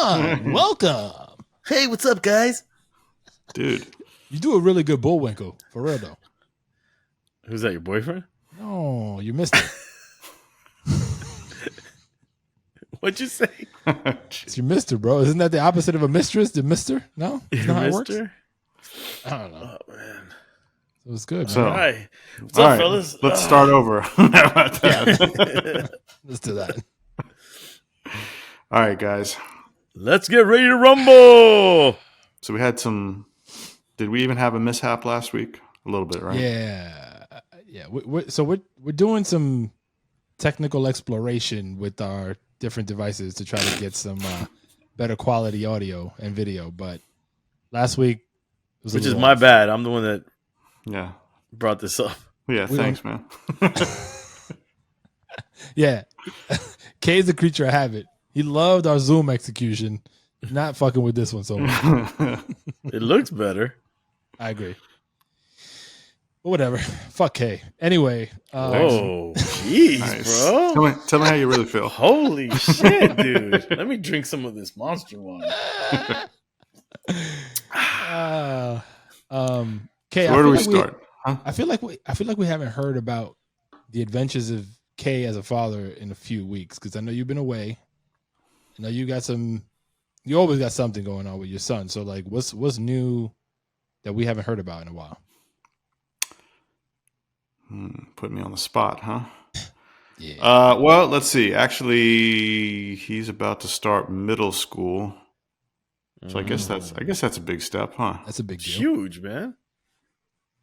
John, welcome. Hey, what's up, guys? Dude. You do a really good Bullwinkle, for real, though. Who's that, your boyfriend? No, you missed it. What'd you say? It's your mister, bro. Isn't that the opposite of a mistress? The mister? No? Isn't that how it works? I don't know. Oh, man. It was good, man. So, All right. What's up, fellas? Let's start over. Let's do that. All right, guys. Let's get ready to rumble. So we had some. Did we even have a mishap last week? A little bit, right? Yeah. We're doing some technical exploration with our different devices to try to get some better quality audio and video. But last week was which is my bad. I'm the one that brought this up. Yeah, thanks, man. Yeah. Kay's a creature of habit. He loved our Zoom execution. Not fucking with this one so much. It looks better. I agree. But whatever. Fuck Kay. Anyway. Oh, jeez, Nice. bro. Tell me how you really feel. Holy shit, dude. Let me drink some of this Monster wine. Kay, So where do we start? I feel like we haven't heard about the adventures of Kay as a father in a few weeks, because I know you've been away. I know you always got something going on with your son. So like what's new that we haven't heard about in a while? Put me on the spot, huh? Yeah. Well, let's see. Actually, he's about to start middle school. So I guess that's a big step, huh? That's a big deal. Huge, man.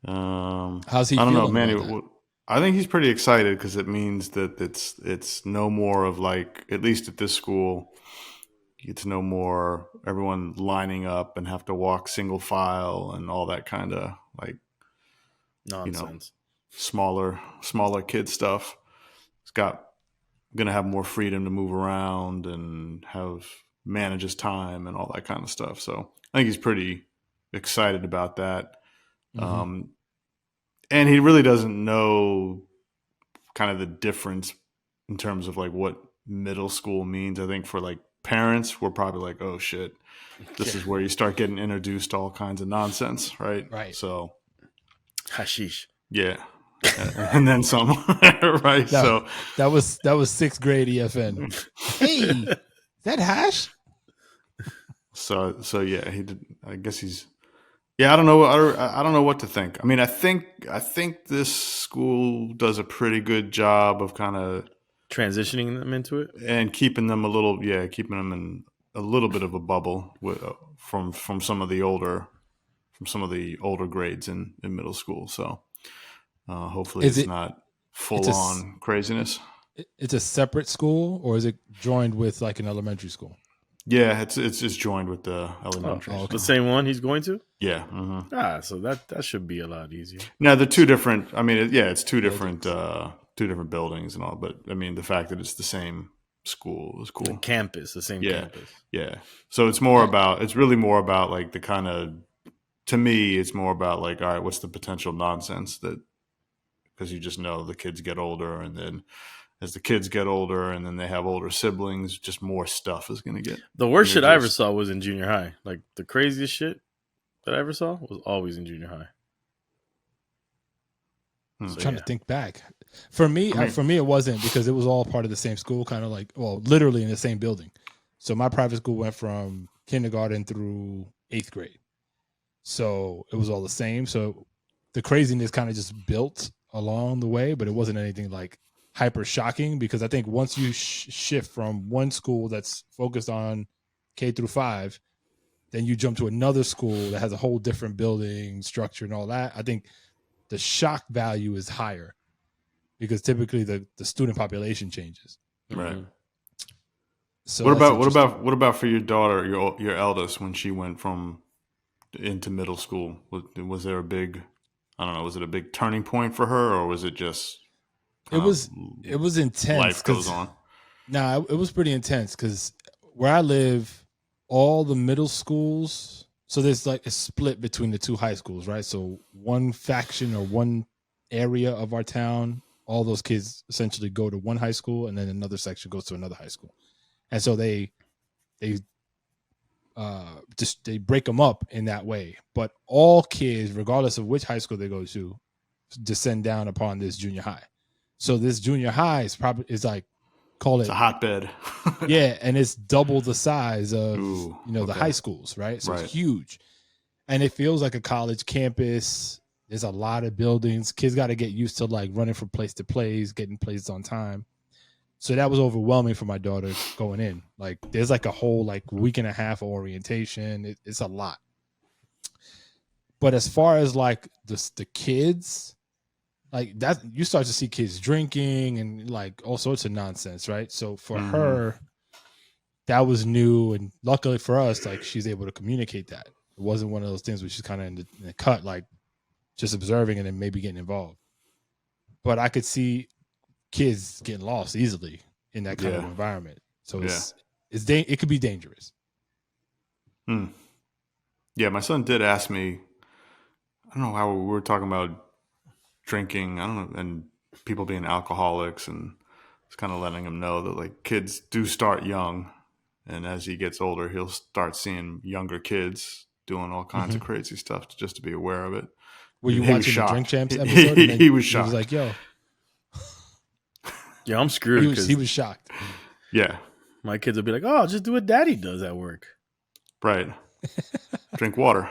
How's he? I don't know, feeling Manny. about that? I think he's pretty excited because it means that it's no more of like, at least at this school, it's no more everyone lining up and have to walk single file and all that kind of like Nonsense. Smaller kid stuff. It's gonna have more freedom to move around and manage his time and all that kind of stuff. So I think he's pretty excited about that. Mm-hmm. And he really doesn't know kind of the difference in terms of like what middle school means. I think for like parents, we're probably like, oh shit, this is where you start getting introduced to all kinds of nonsense, right? Right. So hashish. Yeah. And then some, right? So that was 6th grade EFN. Hey, is that hash? So yeah, he did. I guess he's. Yeah, I don't know. I don't know what to think. I mean, I think this school does a pretty good job of kind of transitioning them into it and keeping them in a little bit of a bubble from some of the older grades in middle school. So hopefully it's not full on craziness. It's a separate school, or is it joined with like an elementary school? Yeah, it's just joined with the elementary. Okay. The same one he's going to? Yeah. Mm-hmm. So that should be a lot easier. Now they're two different. I mean, it's two different buildings and all. But I mean, the fact that it's the same school is cool. The campus, the same campus. Yeah. So it's really more about like the kind of. To me, it's more about like, all right, what's the potential nonsense that, because you just know the kids get older, and then as the kids get older and then they have older siblings, just more stuff is going to get. The worst shit I ever saw was in junior high. Like the craziest shit that I ever saw was always in junior high. I'm trying to think back. For me, it wasn't, because it was all part of the same school, kind of like, literally in the same building. So my private school went from kindergarten through 8th grade. So it was all the same. So the craziness kind of just built along the way, but it wasn't anything like hyper shocking, because I think once you shift from one school that's focused on K through 5, then you jump to another school that has a whole different building structure and all that. I think the shock value is higher because typically the student population changes. Right. So what about for your daughter, your eldest, when she went into middle school? Was there a big, I don't know, was it a big turning point for her, or was it just it was intense? Life goes on. No, it was pretty intense because where I live, all the middle schools, so there's like a split between the two high schools, right? So one faction or one area of our town, all those kids essentially go to one high school, and then another section goes to another high school. And so they just they break them up in that way. But all kids, regardless of which high school they go to, descend down upon this junior high. So this junior high is like, call it, it's a hotbed. yeah, and it's double the size of the okay. high schools, right? So Right. it's huge, and it feels like a college campus. There's a lot of buildings. Kids got to get used to like running from place to place, getting places on time. So that was overwhelming for my daughter going in. Like there's like a whole like week and a half of orientation. It's a lot. But as far as like the kids, like that, you start to see kids drinking and like all sorts of nonsense, right? So for her, that was new, and luckily for us, like she's able to communicate that. It wasn't one of those things where she's kind of in the cut, like just observing and then maybe getting involved. But I could see kids getting lost easily in that kind of environment. So it could be dangerous. Yeah, my son did ask me. I don't know how we were talking about drinking. I don't know, and people being alcoholics, and it's kind of letting him know that like kids do start young, and as he gets older, he'll start seeing younger kids doing all kinds of crazy stuff just to be aware of it. Were you watching the Drink Champs episode? He was shocked. He was like, "Yo, yeah, I'm screwed." He was shocked. Yeah, my kids will be like, "Oh, just do what Daddy does at work." Right. Drink water.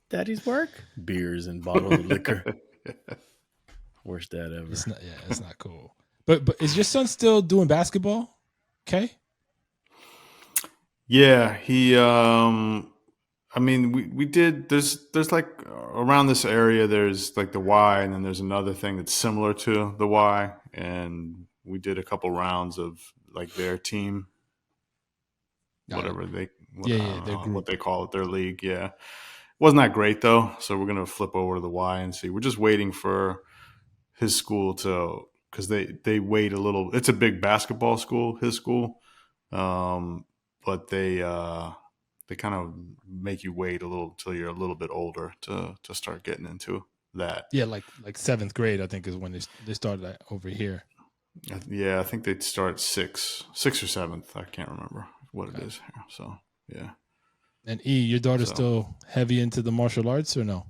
Daddy's work? Beers and bottles of liquor. Worst dad ever. It's not cool. But is your son still doing basketball? Okay. Yeah, he. I mean, we did. There's like around this area. There's like the Y, and then there's another thing that's similar to the Y, and we did a couple rounds of like their team, whatever what they call it, their league. Yeah, wasn't that great though. So we're gonna flip over to the Y and see. We're just waiting for his school because they wait a little. It's a big basketball school, his school, but they kind of make you wait a little till you're a little bit older to start getting into that. Yeah, like 7th grade, I think, is when they started that over here. Yeah, I think they start 6th or 7th. I can't remember what it is here. So yeah. And your daughter's still heavy into the martial arts or no?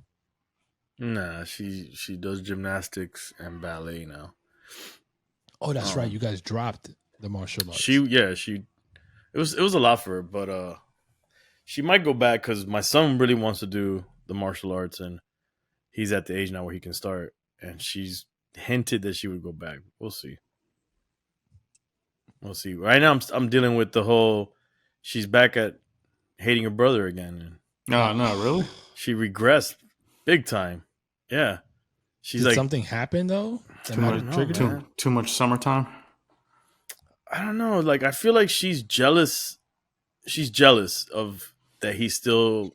Nah, she does gymnastics and ballet now. Oh, that's right. You guys dropped the martial arts. It was a lot for her, but she might go back because my son really wants to do the martial arts, and he's at the age now where he can start. And she's hinted that she would go back. We'll see. Right now, I'm dealing with the whole. She's back at hating her brother again. No, really. She regressed big time. Yeah, she's Did something happen though? Too much summertime. I don't know. Like I feel like she's jealous. She's jealous of that he's still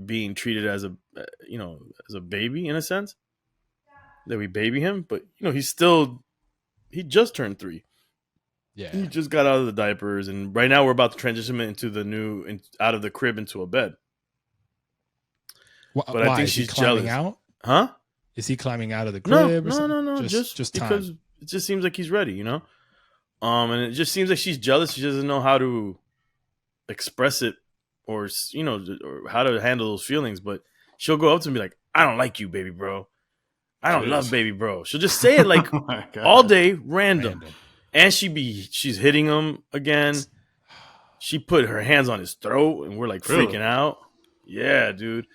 being treated as a baby in a sense. That we baby him, but he just turned 3. Yeah, he just got out of the diapers, and right now we're about to transition him into out of the crib into a bed. But I think she's jealous. Out? Huh? Is he climbing out of the crib? No. Just because it just seems like he's ready, and it just seems like she's jealous. She doesn't know how to express it, or or how to handle those feelings. But she'll go up to me like, "I don't like you, baby bro. I don't love baby bro." She'll just say it like all day, random. And she's hitting him again. She put her hands on his throat, and we're like freaking out. Yeah, dude.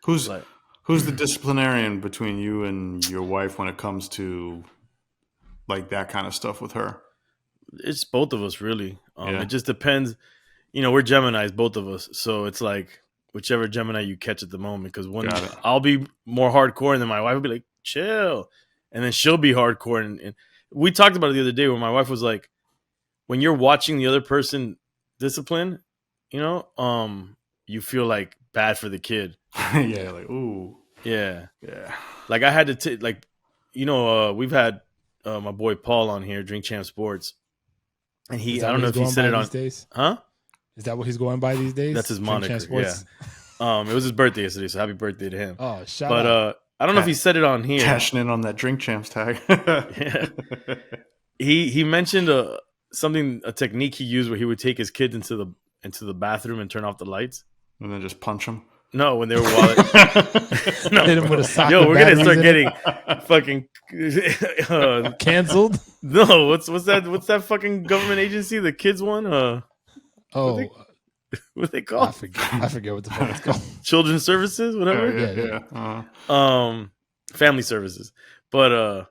Who's the disciplinarian between you and your wife when it comes to like that kind of stuff with her? It's both of us, really. It just depends. We're Geminis, both of us. So it's like whichever Gemini you catch at the moment. Because I'll be more hardcore, and then my wife will be like, chill. And then she'll be hardcore. And we talked about it the other day where my wife was like, when you're watching the other person discipline, you feel like bad for the kid. Yeah, like, ooh. Yeah. Like I had to we've had my boy Paul on here, Drink Champ Sports. And I don't know if he said it on these days. Huh? Is that what he's going by these days? That's his moniker. Yeah. It was his birthday yesterday, so happy birthday to him. Oh, shout out. I don't know if he said it on here. Cashing in on that Drink Champs tag. Yeah. He mentioned a technique he used where he would take his kids into into the bathroom and turn off the lights. And then just punch them. No, when they were no, hit him with a sock. Yo, we're gonna start getting fucking canceled. No, what's that fucking government agency? The kids one? What they call? I forget what the fuck it's called. Children's Services, whatever. Yeah. Family Services, but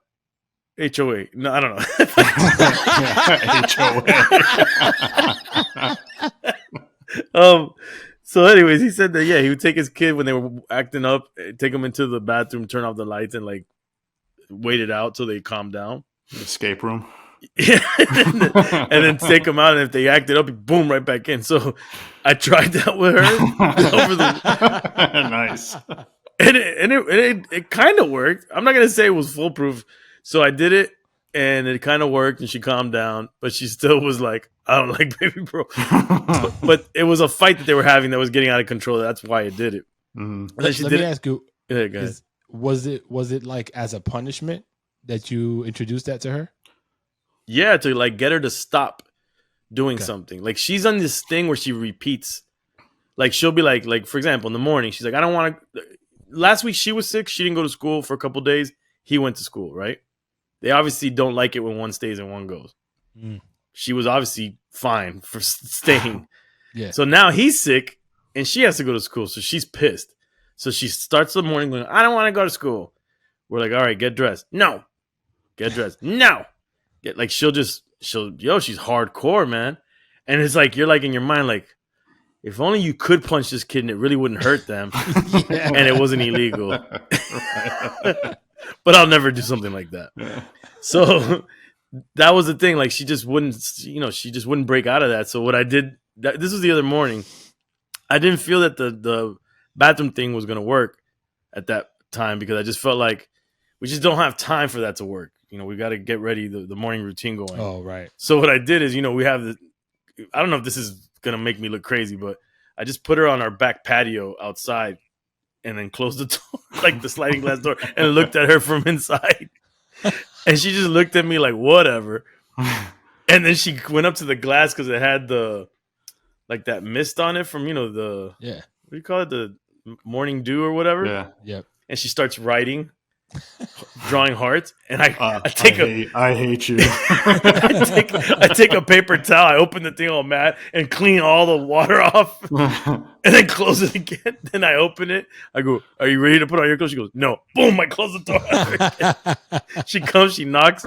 HOA. No, I don't know. HOA. So, anyways, he said that he would take his kid when they were acting up, take them into the bathroom, turn off the lights, and like wait it out till they calm down. Escape room. Yeah, and then take them out, and if they acted up, boom, right back in. So I tried that with her over nice, and it kind of worked. I'm not gonna say it was foolproof. So I did it, and it kind of worked, and she calmed down, but she still was like, "I don't like baby bro." But it was a fight that they were having that was getting out of control. That's why it did it. Mm-hmm. Let me ask you: was it like as a punishment that you introduced that to her? Yeah, to like get her to stop doing something. Like she's on this thing where she repeats. Like she'll be like for example, in the morning, she's like, I don't want to. Last week she was sick. She didn't go to school for a couple of days. He went to school, right? They obviously don't like it when one stays and one goes. Mm. She was obviously fine for staying. Yeah. So now he's sick and she has to go to school. So she's pissed. So she starts the morning going, I don't want to go to school. We're like, all right, get dressed. No. Get dressed. No. She's hardcore, man. And it's like, you're like in your mind, like, if only you could punch this kid and it really wouldn't hurt them and it wasn't illegal. But I'll never do something like that. Yeah. So that was the thing. Like she just wouldn't break out of that. So what I did, this was the other morning. I didn't feel that the bathroom thing was going to work at that time because I just felt like we just don't have time for that to work. We got to get ready, the morning routine going. Oh, right. So what I did is, we have I don't know if this is going to make me look crazy, but I just put her on our back patio outside and then closed the door, like the sliding glass door, and looked at her from inside. And she just looked at me like, whatever. And then she went up to the glass because it had that mist on it from, what do you call it? The morning dew or whatever. Yeah. Yep. And she starts writing, drawing hearts. And I hate you. I take a paper towel, I open the thing all mad and clean all the water off and then close it again. Then I open it. I go, are you ready to put on your clothes? She goes, no. Boom, I close the door. She comes, she knocks.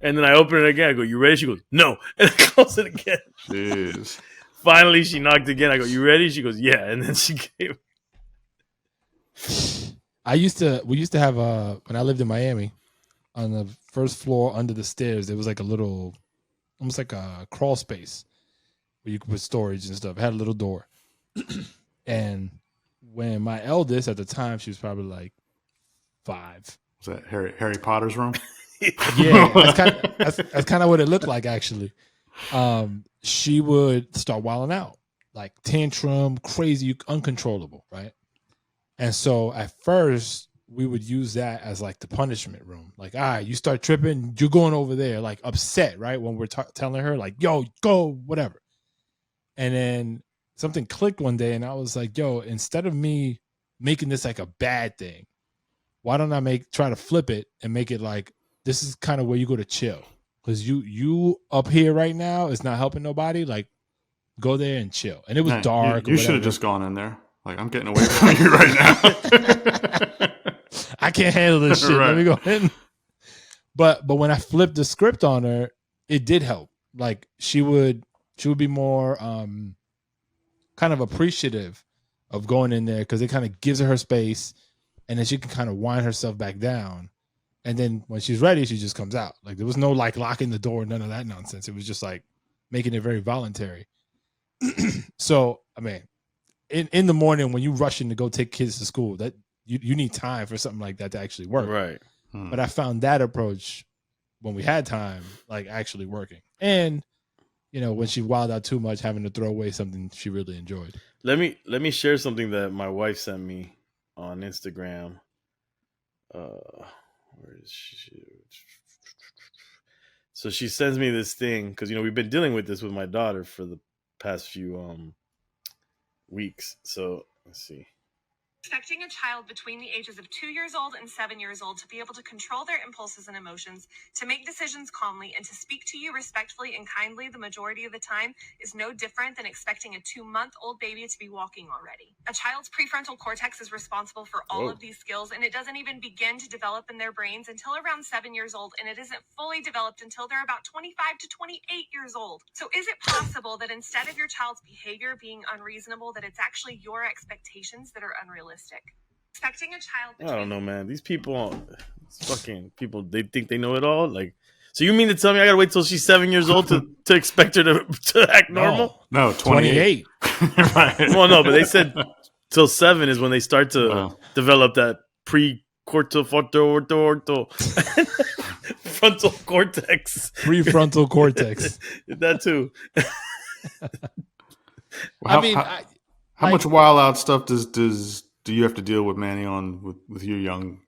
And then I open it again. I go, you ready? She goes, no. And I close it again. Jeez. Finally, she knocked again. I go, you ready? She goes, yeah. And then she came. We used to have when I lived in Miami, on the first floor under the stairs, there was like a little, almost like a crawl space where you could put storage and stuff. It had a little door. And when my eldest at the time, she was probably like 5. Was that Harry Potter's room? Yeah, that's kind of what it looked like actually. She would start wilding out, like tantrum, crazy, uncontrollable, right? And so at first we would use that as like the punishment room. Like, all right, you start tripping, you're going over there, like upset, right? When we're telling her like, yo, go, whatever. And then something clicked one day and I was like, yo, instead of me making this like a bad thing, why don't I try to flip it and make it like, this is kind of where you go to chill. Because you up here right now is not helping nobody. Like, go there and chill. And it was dark. You should have just gone in there. Like, I'm getting away from you right now. I can't handle this shit. Right. Let me go in. But when I flipped the script on her, it did help. Like she would be more kind of appreciative of going in there because it kind of gives her space, and then she can kind of wind herself back down. And then when she's ready, she just comes out. Like there was no like locking the door, none of that nonsense. It was just like making it very voluntary. So I mean, in the morning when you rushing to go take kids to school, that you need time for something like that to actually work. Right. But I found that approach when we had time, like actually working. And when she wilded out too much, having to throw away something she really enjoyed. Let me share something that my wife sent me on Instagram. Where is she? So she sends me this thing because we've been dealing with this with my daughter for the past few weeks. So let's see. Expecting a child between the ages of 2 years old and 7 years old to be able to control their impulses and emotions, to make decisions calmly, and to speak to you respectfully and kindly the majority of the time is no different than expecting a 2-month-old baby to be walking already. A child's prefrontal cortex is responsible for all of these skills, and it doesn't even begin to develop in their brains until around 7 years old, and it isn't fully developed until they're about 25 to 28 years old. So is it possible that instead of your child's behavior being unreasonable, that it's actually your expectations that are unrealistic? Expecting a child. I don't know, man. These people, fucking people, they think they know it all. Like, so you mean to tell me I gotta wait till she's 7 years old to expect her to act normal? No, 28. Right. Well, no, but they said till 7 is when they start to develop that frontal cortex. Prefrontal cortex. That too. Well, how much wild out stuff do you have to deal with, Manny, with your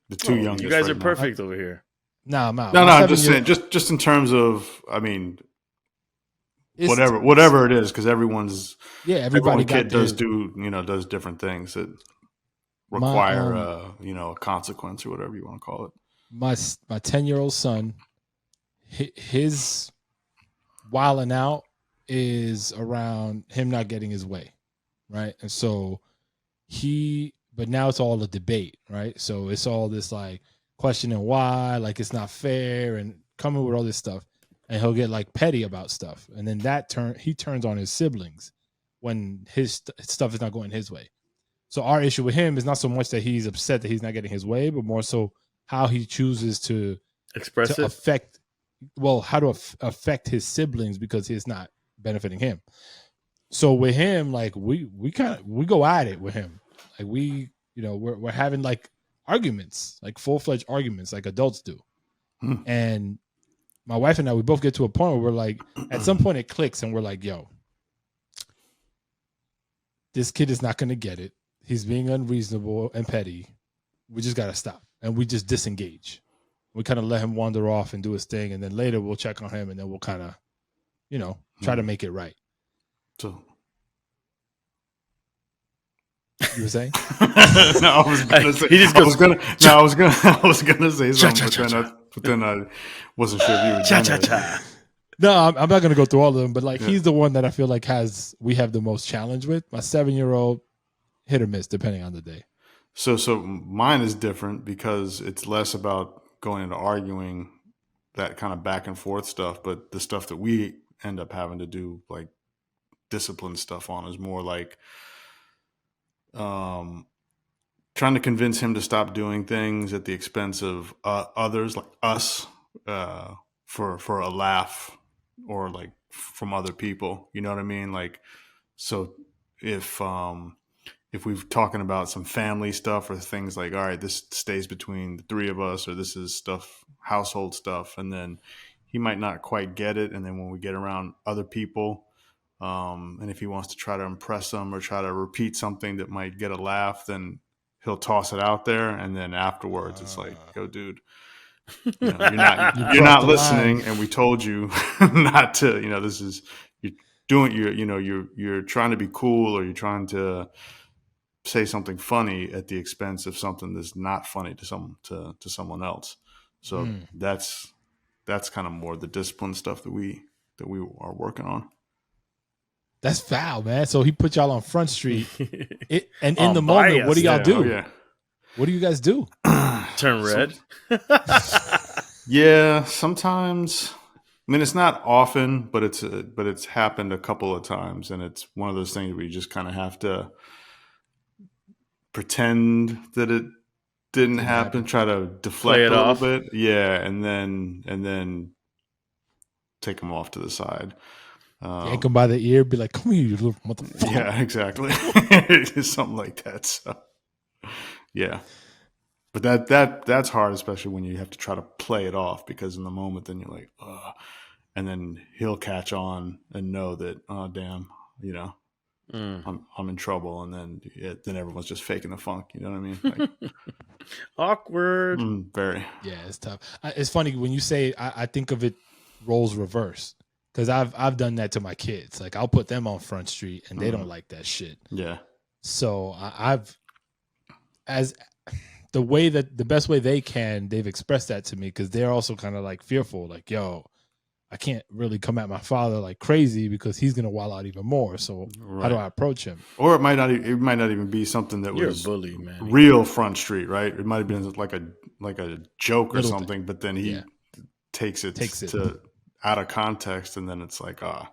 the two youngest? You guys right are perfect over here. No, I'm out. No, I'm just saying, just in terms of, I mean, whatever it is, because every kid does different things that require a consequence or whatever you want to call it. My 10-year-old son, his wilding out is around him not getting his way, right? And so but now it's all a debate, right? So it's all this like questioning why, like it's not fair, and coming with all this stuff, and he'll get like petty about stuff, and then he turns on his siblings when his stuff is not going his way. So our issue with him is not so much that he's upset that he's not getting his way, but more so how he chooses to express it, how to affect his siblings because it's not benefiting him. So with him, like we go at it with him. Like we're having like arguments, like full-fledged arguments like adults do. And my wife and I, we both get to a point where we're like, at some point it clicks and we're like, yo, this kid is not going to get it. He's being unreasonable and petty. We just got to stop. And we just disengage. We kind of let him wander off and do his thing. And then later we'll check on him and then we'll kind of, try to make it right. So you were saying? No, I was gonna say. I was gonna say something, but then I wasn't sure if you were done. No, I'm not gonna go through all of them, but like he's the one that I feel like we have the most challenge with. My 7-year-old, hit or miss depending on the day. So mine is different because it's less about going into arguing that kind of back and forth stuff, but the stuff that we end up having to do like discipline stuff on is more like trying to convince him to stop doing things at the expense of others, like us, for a laugh or like from other people. You know what I mean? Like, so if we're talking about some family stuff or things like, all right, this stays between the three of us, or this is stuff, household stuff, and then he might not quite get it. And then when we get around other people, and if he wants to try to impress them or try to repeat something that might get a laugh, then he'll toss it out there. And then afterwards it's like, yo, dude, you're not listening. And we told you not to, this is, you're doing, you're trying to be cool, or you're trying to say something funny at the expense of something that's not funny to someone else. So that's kind of more the discipline stuff that we are working on. That's foul, man. So he put y'all on Front Street, and in the moment, what do y'all do? Yeah. What do you guys do? Turn red. Yeah, sometimes. I mean, it's not often, but it's happened a couple of times, and it's one of those things where you just kind of have to pretend that it didn't happen, try to deflect a little bit, yeah, and then take them off to the side. Yank him by the ear, be like, "Come here, you little motherfucker." Yeah, exactly. Something like that. So, yeah, but that's hard, especially when you have to try to play it off, because in the moment, then you're like, ugh. And then he'll catch on and know that, oh damn, I'm in trouble, and then everyone's just faking the funk. You know what I mean? Like, awkward. Very. Yeah, it's tough. It's funny when you say. I think of it roles reverse. because I've done that to my kids. Like I'll put them on Front Street and they don't like that shit. Yeah. So I've as the best way they can, they've expressed that to me because they're also kind of like fearful, like, yo, I can't really come at my father like crazy because he's gonna wild out even more. So how do I approach him? Or it might not even be something that You're was a bully, man. real Front Street, right? It might have been like a joke or something, but then he takes it to out of context, and then it's like, yeah.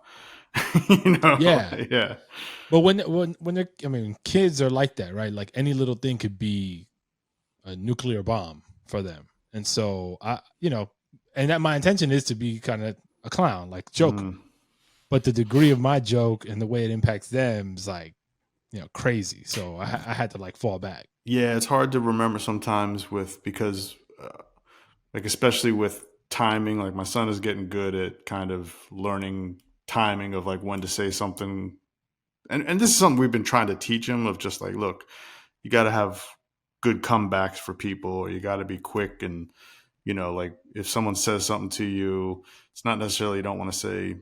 But when they're, I mean, kids are like that, right? Like any little thing could be a nuclear bomb for them, and so and that my intention is to be kind of a clown, like joke, but the degree of my joke and the way it impacts them is like, crazy. So I had to like fall back. Yeah, it's hard to remember sometimes because like especially with timing, like my son is getting good at kind of learning timing of like when to say something. And this is something we've been trying to teach him of just like, look, you got to have good comebacks for people, or you got to be quick. And, like if someone says something to you, it's not necessarily you don't want to say,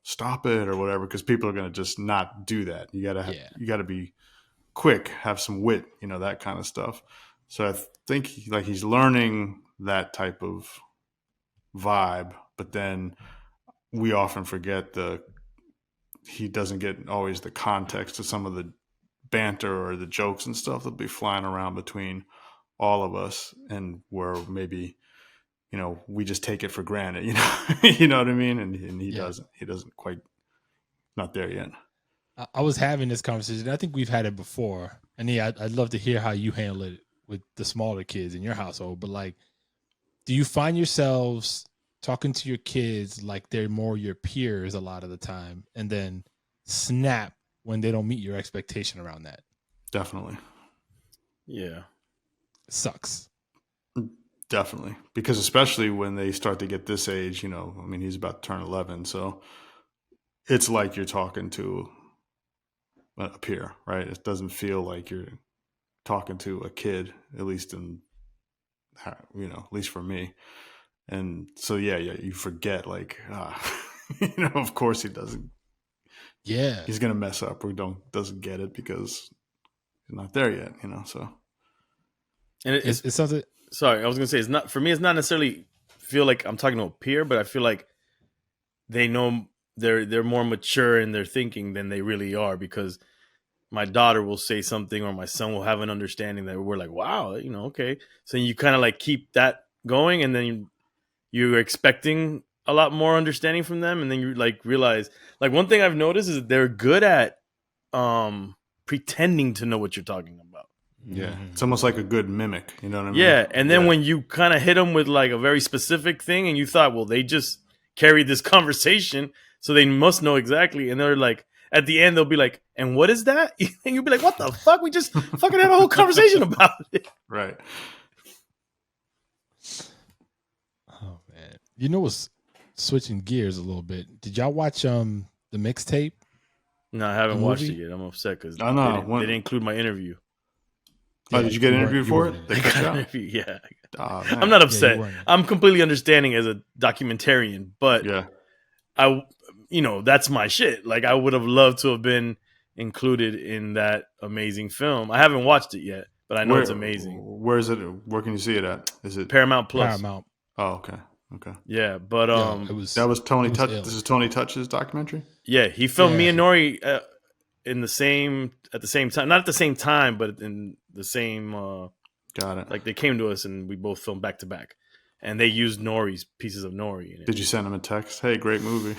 stop it or whatever, because people are going to just not do that. You got to be quick, have some wit, that kind of stuff. So I think he's learning that type of vibe, but then we often forget he doesn't get always the context of some of the banter or the jokes and stuff that'll be flying around between all of us, and where maybe we just take it for granted, you know what I mean, and he doesn't quite, not there yet. I was having this conversation. I think we've had it before, and I'd love to hear how you handle it with the smaller kids in your household. But like, do you find yourselves talking to your kids like they're more your peers a lot of the time, and then snap when they don't meet your expectation around that? Definitely. Yeah. It sucks. Definitely. Because especially when they start to get this age, he's about to turn 11. So it's like you're talking to a peer, right? It doesn't feel like you're talking to a kid, at least at least for me. And so, you forget like, of course he doesn't. Yeah. He's going to mess up or doesn't get it because he's not there yet, so. And it's something. Sorry, I was going to say, it's not, for me, it's not necessarily feel like I'm talking to a peer, but I feel like they know they're more mature in their thinking than they really are, because my daughter will say something or my son will have an understanding that we're like, wow, okay. So you kind of like keep that going, and then you're expecting a lot more understanding from them, and then you like realize, like, one thing I've noticed is that they're good at pretending to know what you're talking about. Yeah, it's almost like a good mimic, you know what I mean? Yeah, and then when you kind of hit them with like a very specific thing, and you thought, well, they just carried this conversation, so they must know exactly, and they're like, at the end, they'll be like, and what is that? And you'll be like, what the fuck? We just fucking had a whole conversation about it. Right. Oh, man. What's switching gears a little bit? Did y'all watch the mixtape? No, I haven't watched it yet. I'm upset because they didn't include my interview. Oh, did you get interviewed for it? They got an interview, yeah. I'm not upset. I'm completely understanding as a documentarian, but that's my shit. Like, I would have loved to have been included in that amazing film. I haven't watched it yet, but I know it's amazing. Where is it? Where can you see it at? Is it Paramount Plus? Paramount. Oh, okay. Yeah, but that was Tony Touch. This is Tony Touch's documentary. Yeah, he filmed me and Nori at the same time, not at the same time, but in the same. Got it. Like, they came to us and we both filmed back to back, and they used Nori's pieces of Nori in it. Did you send him a text? Hey, great movie.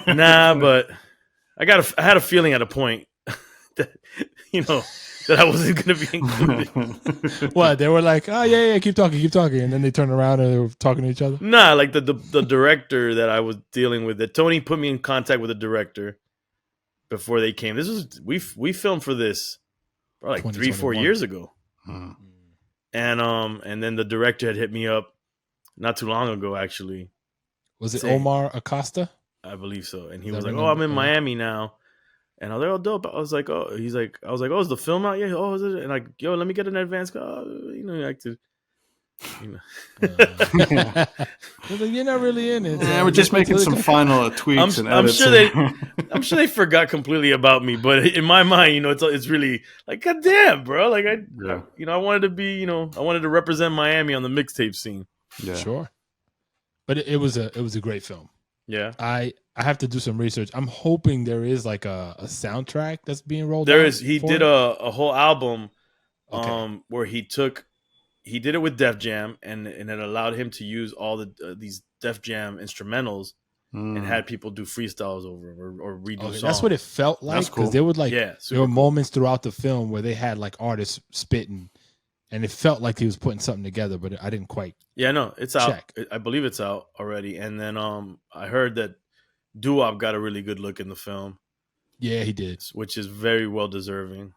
Nah, but I had a feeling at a point that that I wasn't going to be included. What? They were like, oh, yeah, keep talking. And then they turned around and they were talking to each other? Nah, like the director that I was dealing with, that Tony put me in contact with the director before they came. This was, we filmed for this probably like 3-4 years ago. Hmm. And then the director had hit me up not too long ago, actually. Was it Omar Acosta? I believe so. And he was like, oh, I'm in Miami now. And I was like, oh, dope. I was like, oh, is the film out yet? Oh, is it? And like, yo, let me get an advance. Oh, acted. You know. You're not really in it. Yeah, we're just making some final tweaks and edits. I'm sure they forgot completely about me, but in my mind, it's really like, God damn, bro. Like I wanted to be, I wanted to represent Miami on the mixtape scene. Yeah, sure. But it was a great film. Yeah, I have to do some research. I'm hoping there is like a soundtrack that's being rolled out. There is. He did a whole album, where he did it with Def Jam, and it allowed him to use all these Def Jam instrumentals, and had people do freestyles over or redo songs. That's what it felt like, because there would there were moments throughout the film where they had like artists spitting, and it felt like he was putting something together, but I didn't quite. Yeah, no, it's out. I believe it's out already. And then I heard that Doo-Wop got a really good look in the film. Yeah, he did, which is very well deserving.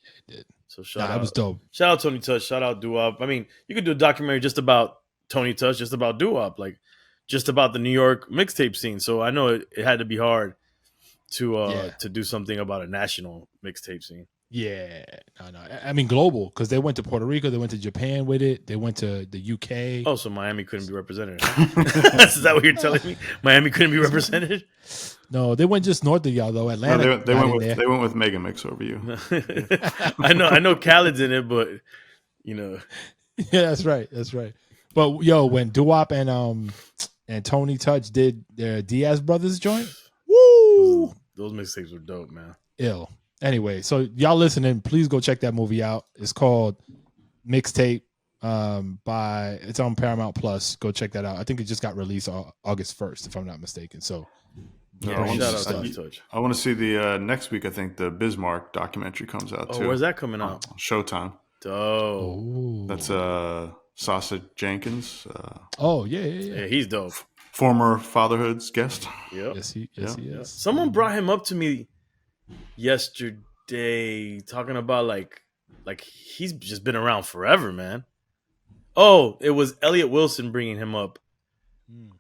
Yeah, he did. So shout out. That was dope. Shout out Tony Touch. Shout out Doo-Wop. I mean, you could do a documentary just about Tony Touch, just about Doo-Wop, like just about the New York mixtape scene. So I know it had to be hard to do something about a national mixtape scene. Yeah, no. I mean global, because they went to Puerto Rico, they went to Japan with it, they went to the UK. Oh, so Miami couldn't be represented? Huh? Is that what you're telling me? Miami couldn't be represented? No, they went just north of y'all though. Atlanta. No, they went with Mega Mix over you. I know Khaled's in it, but Yeah, that's right. But when Doo-Wop and Tony Touch did their Diaz Brothers joint, woo! Those mixtapes were dope, man. Ill. Anyway, so y'all listening, please go check that movie out. It's called Mixtape. It's on Paramount Plus. Go check that out. I think it just got released August 1st, if I'm not mistaken. So I want to see the next week. I think the Bismarck documentary comes out too. Where's that coming out? Showtime. Oh, that's Sasha Jenkins. Yeah, he's dope. Former Fatherhood's guest. Yep. Yes, he is. Someone brought him up to me yesterday, talking about like he's just been around forever, man. Oh, it was Elliot Wilson bringing him up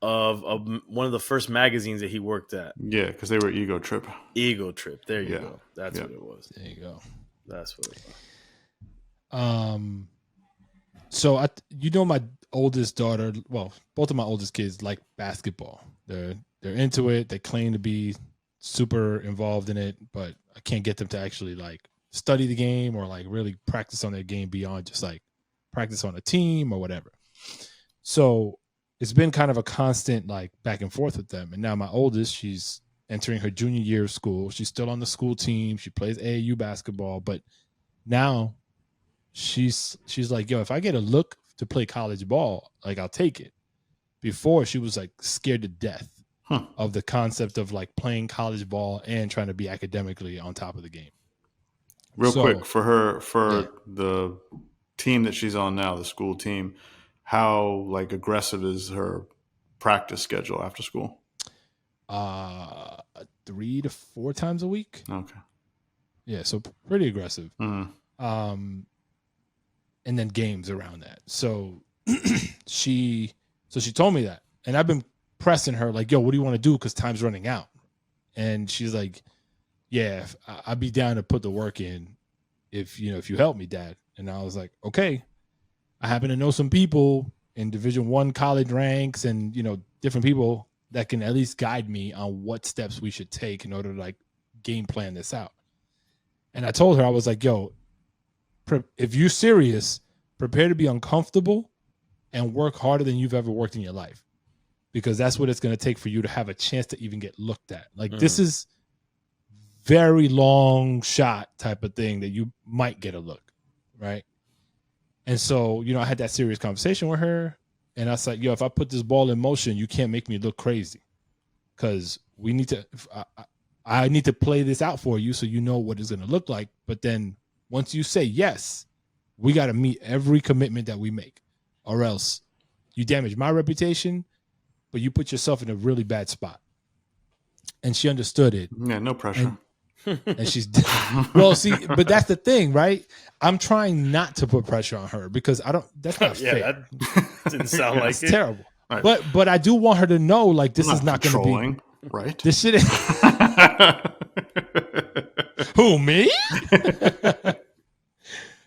of one of the first magazines that he worked at. Yeah, because they were Ego Trip. There you go. That's what it was. There you go. That's what it was. So my oldest daughter, well, both of my oldest kids like basketball. They're into it. They claim to be super involved in it, but I can't get them to actually like study the game or like really practice on their game beyond just like practice on a team or whatever. So it's been kind of a constant like back and forth with them. And now my oldest, she's entering her junior year of school. She's still on the school team. She plays AAU basketball, but now she's like, if I get a look to play college ball, like I'll take it. Before she was like scared to death of the concept of like playing college ball and trying to be academically on top of the game. Real quick, for the team that she's on now, the school team, how like aggressive is her practice schedule after school? 3 to 4 times a week. Okay. Yeah, so pretty aggressive. Mm-hmm. And then games around that. So she told me that, and I've been pressing her like, what do you want to do? Because time's running out. And she's like, I'd be down to put the work in if you help me, Dad. And I was like, okay. I happen to know some people in Division I college ranks and, different people that can at least guide me on what steps we should take in order to like game plan this out. And I told her, I was like, if you're serious, prepare to be uncomfortable and work harder than you've ever worked in your life. Because that's what it's going to take for you to have a chance to even get looked at. Like this is very long shot type of thing that you might get a look, right? And so, I had that serious conversation with her, and I was like, if I put this ball in motion, you can't make me look crazy, because we need to. I need to play this out for you so you know what it's going to look like. But then once you say yes, we got to meet every commitment that we make, or else you damage my reputation, but you put yourself in a really bad spot. And she understood it. Yeah, no pressure. And she's but that's the thing, right? I'm trying not to put pressure on her because that's not fair. That didn't sound like it's terrible. Right. But I do want her to know, like, this is not going to be right. This shit is who, me?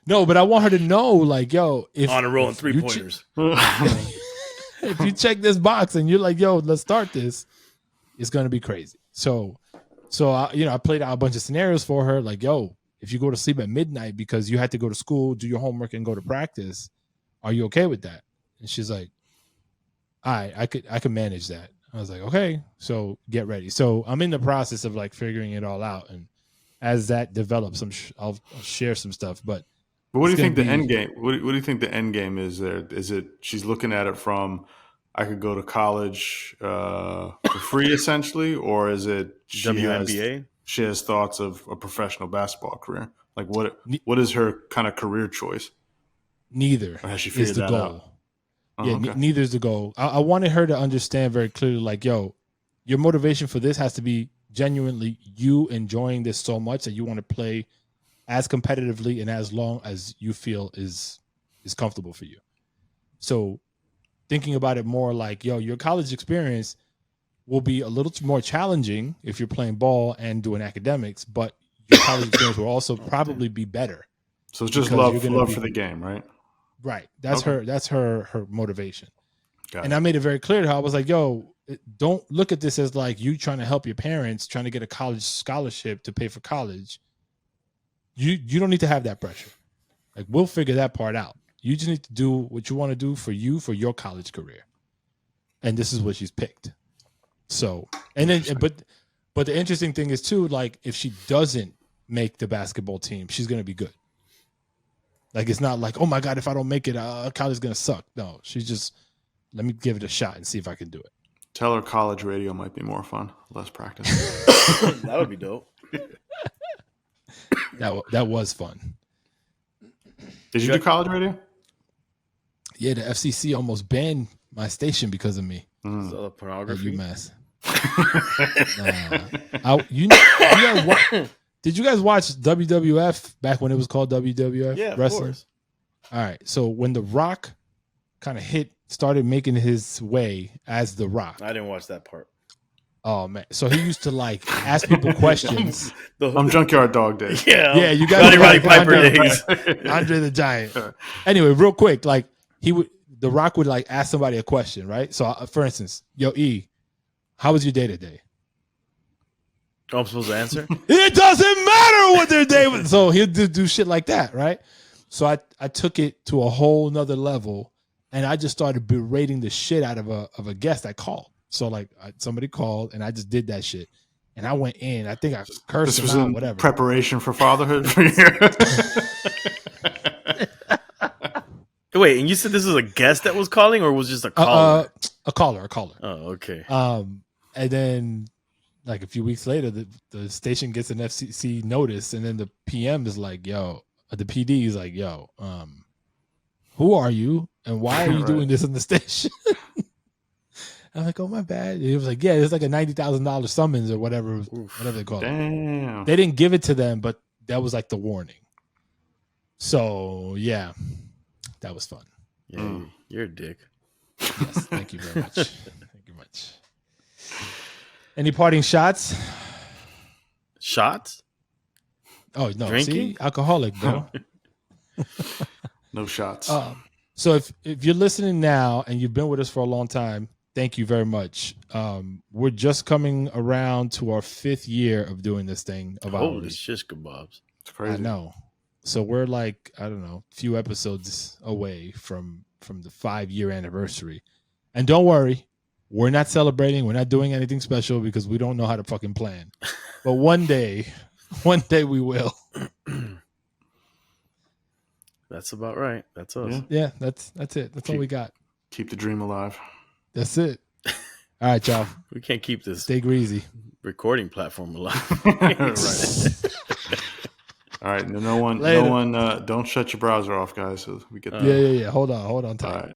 No, but I want her to know, like, yo, if On a roll in if you 3-pointers. if you check this box and you're like, yo, let's start this, it's gonna be crazy. So I played out a bunch of scenarios for her, like, yo, if you go to sleep at midnight because you had to go to school, do your homework, and go to practice, are you okay with that? And she's like, I could manage that. I was like, okay, so get ready. So I'm in the process of like figuring it all out, and as that develops, I'll share some stuff. But what do you think the end game? What do you think the end game is there? Is it she's looking at it from I could go to college for free essentially, or is it WNBA? She has thoughts of a professional basketball career. Like what is her kind of career choice? Neither or has she figured is the that goal. out? Yeah, okay. Neither is the goal. I wanted her to understand very clearly, like, yo, your motivation for this has to be genuinely you enjoying this so much that you want to play as competitively and as long as you feel is comfortable for you. So thinking about it more like, yo, your college experience will be a little more challenging if you're playing ball and doing academics, but your college experience will also probably be better. So it's just love for the game, right? Right. That's okay. That's her motivation. And it. I made it very clear to her. I was like, yo, don't look at this as like you trying to help your parents, trying to get a college scholarship to pay for college. You don't need to have that pressure. Like, we'll figure that part out. You just need to do what you want to do for your college career. And this is what she's picked. So, and then, but the interesting thing is too, like, if she doesn't make the basketball team, she's going to be good. Like, it's not like, oh my God, if I don't make it, college is going to suck. No, she's just, let me give it a shot and see if I can do it. Tell her college radio might be more fun, less practice. That would be dope. That was fun. Did you do college radio? Yeah, the FCC almost banned my station because of me. So pornography. UMass. Did you guys watch WWF back when it was called WWF? Yeah, wrestling? Of course. All right. So when The Rock kind of started making his way as The Rock. I didn't watch that part. Oh man. So he used to like ask people questions. I'm Junkyard Dog Day. Yeah, you got Roddy Piper days. Andre the Giant. Anyway, real quick, like The Rock would like ask somebody a question, right? So for instance, yo, E, how was your day today? Oh, I'm supposed to answer? It doesn't matter what their day was. So he'll do shit like that, right? So I took it to a whole nother level, and I just started berating the shit out of a guest I called. So like somebody called, and I just did that shit, and I went in. I think I cursed this was him out, in whatever. Preparation for fatherhood for you. Wait, and you said this was a guest that was calling, or was just a caller? A caller. Oh, okay. And then like a few weeks later, the station gets an FCC notice, and then the PM is like, "Yo," the PD is like, "Yo, who are you, and why are you doing this in the station?" I'm like, "Oh, my bad." He was like, "Yeah, it's like a $90,000 summons or whatever they call it." Damn. They didn't give it to them, but that was like the warning. So yeah, that was fun. Yeah, you're a dick. Yes, thank you very much. Thank you much. Any parting shots? Shots? Oh no, Drinking? See, alcoholic, bro. No shots. So if you're listening now and you've been with us for a long time, thank you very much. We're just coming around to our 5th year of doing this thing of Holy ours. shish kebabs. It's crazy. I know. So we're like, I don't know, a few episodes away from the 5-year anniversary. And don't worry, we're not celebrating. We're not doing anything special because we don't know how to fucking plan. But one day we will. That's about right. That's us. Yeah, that's it. That's all we got. Keep the dream alive. That's it. All right, y'all. We can't keep this Stay greasy. recording platform alive. Right. All right. No one. Don't shut your browser off, guys. So we get. Yeah. Hold on tight. All right.